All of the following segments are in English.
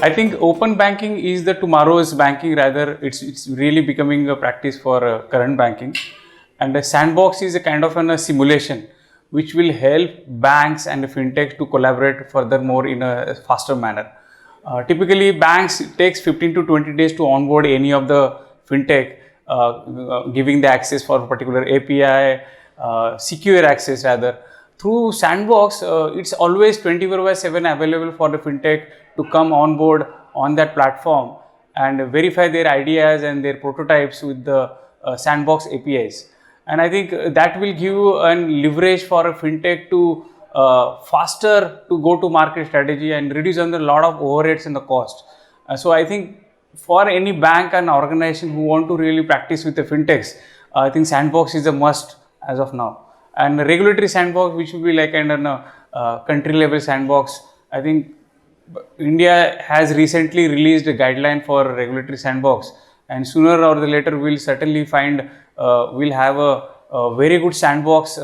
I think open banking is the tomorrow's banking. Rather, it's really becoming a practice for current banking. And a sandbox is a kind of a simulation which will help banks and fintech to collaborate furthermore in a faster manner. Typically, banks it takes 15 to 20 days to onboard any of the fintech, giving the access for a particular API, secure access rather. Through Sandbox, it's always 24/7 available for the fintech to come on board on that platform and verify their ideas and their prototypes with the Sandbox APIs. And I think that will give an leverage for a fintech to faster to go to market strategy and reduce on the lot of overheads and the cost. So I think for any bank and organization who want to really practice with the fintechs, I think Sandbox is a must as of now. And regulatory sandbox, which will be like an country level sandbox. I think India has recently released a guideline for regulatory sandbox, and sooner or the later we'll certainly find we'll have a very good sandbox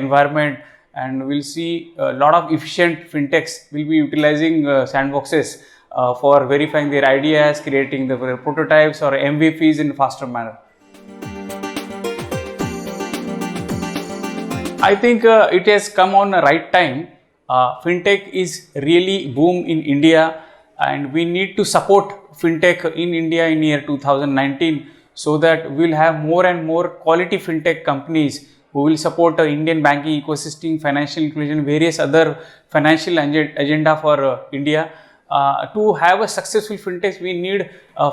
environment, and we'll see a lot of efficient fintechs will be utilizing sandboxes for verifying their ideas, creating the prototypes or MVPs in a faster manner. I think it has come on the right time. Fintech is really boom in India, and we need to support fintech in India in year 2019, so that we'll have more and more quality fintech companies who will support the Indian banking ecosystem, financial inclusion, various other financial agenda for India. To have a successful fintech, we need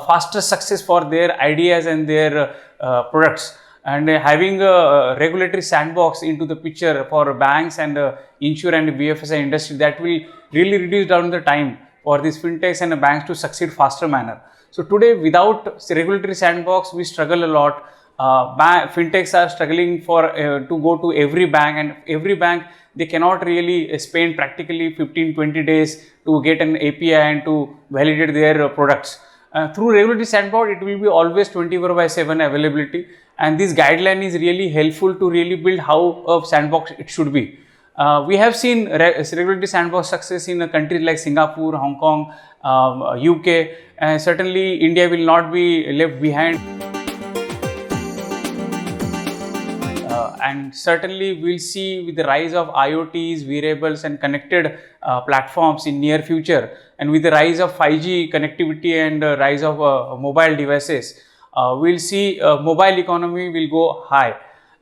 faster success for their ideas and their products. And having a regulatory sandbox into the picture for banks and insure and BFSI industry, that will really reduce down the time for these fintechs and banks to succeed faster manner. So today, without regulatory sandbox, we struggle a lot. Fintechs are struggling for to go to every bank, and every bank they cannot really spend practically 15-20 days to get an API and to validate their products. Through regulatory sandbox, it will be always 24/7 availability, and this guideline is really helpful to really build how a sandbox it should be. We have seen regulatory sandbox success in countries like Singapore, Hong Kong, UK, and certainly India will not be left behind. And certainly we'll see with the rise of IoTs, wearables and connected platforms in near future, and with the rise of 5G connectivity and rise of mobile devices, we'll see mobile economy will go high,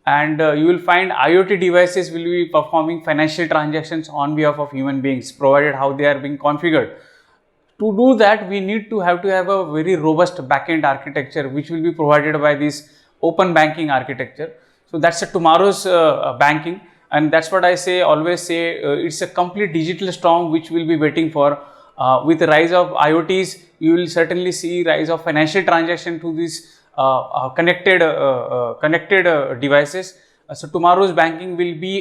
and you will find IoT devices will be performing financial transactions on behalf of human beings, provided how they are being configured. To do that, we need to have a very robust backend architecture, which will be provided by this open banking architecture. So that's tomorrow's banking, and that's what I say. Always say it's a complete digital storm which will be waiting for. With the rise of IoTs, you will certainly see rise of financial transaction to these connected devices. So tomorrow's banking will be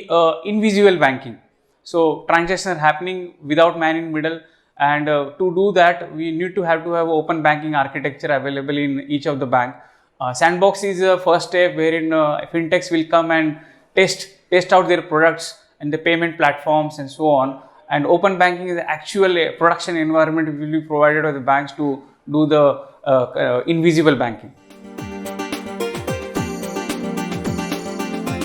invisible banking. So transactions are happening without man in middle, and to do that, we need to have open banking architecture available in each of the bank. Sandbox is the first step wherein fintechs will come and test out their products and the payment platforms and so on. And open banking is the actual production environment will be provided by the banks to do the invisible banking.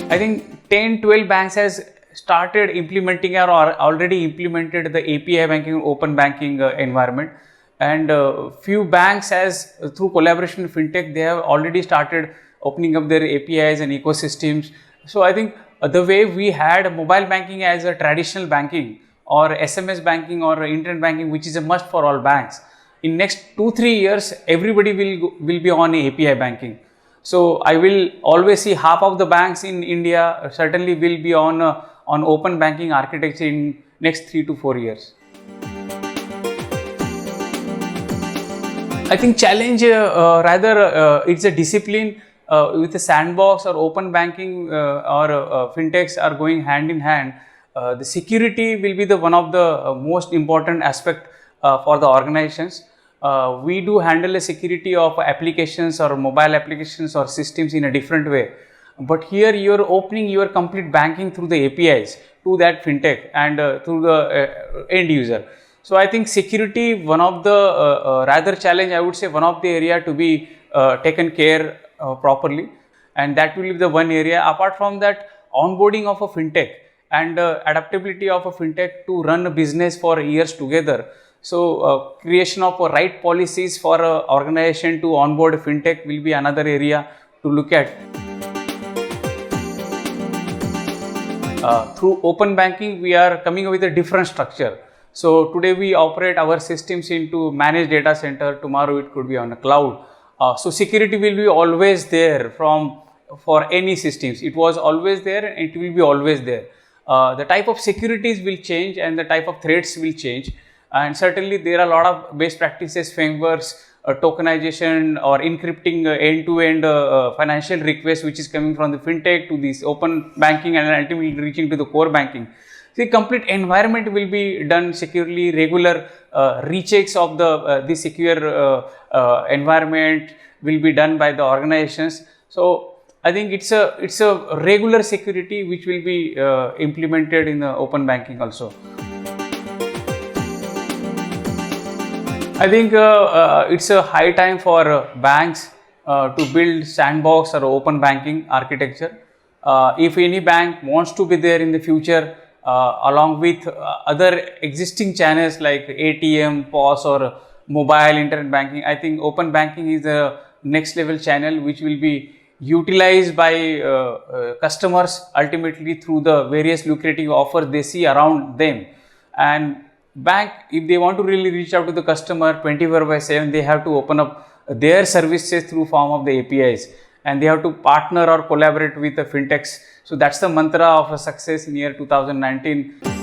I think 10-12 banks has started implementing or already implemented the API banking, open banking environment. And few banks has through collaboration with fintech, they have already started opening up their APIs and ecosystems. So I think the way we had mobile banking as a traditional banking or SMS banking or internet banking, which is a must for all banks, in next 2-3 years everybody will be on API banking. So I will always see half of the banks in India certainly will be on open banking architecture in next 3 to 4 years. I think challenge it's a discipline with the sandbox or open banking or fintechs are going hand in hand. The security will be the one of the most important aspect for the organizations. We do handle the security of applications or mobile applications or systems in a different way. But here you are opening your complete banking through the APIs to that fintech and through the end user. So I think security, one of the rather challenge, I would say one of the area to be taken care properly, and that will be the one area. Apart from that, onboarding of a fintech and adaptability of a fintech to run a business for years together. So creation of right policies for a organization to onboard a fintech will be another area to look at. Through open banking, we are coming up with a different structure. So today we operate our systems into managed data center. Tomorrow it could be on a cloud. So security will be always there for any systems. It was always there and it will be always there. The type of securities will change and the type of threats will change. And certainly there are a lot of best practices, frameworks, tokenization or encrypting end-to-end financial requests which is coming from the fintech to this open banking and ultimately reaching to the core banking. The complete environment will be done securely, regular rechecks of the secure environment will be done by the organizations. So I think it's a regular security which will be implemented in the open banking also. I think it's a high time for banks to build sandbox or open banking architecture. If any bank wants to be there in the future, along with other existing channels like ATM, POS or mobile internet banking, I think open banking is the next level channel which will be utilized by customers ultimately through the various lucrative offers they see around them. And bank, if they want to really reach out to the customer 24/7, they have to open up their services through form of the APIs, and they have to partner or collaborate with the fintechs. So that's the mantra of a success in year 2019.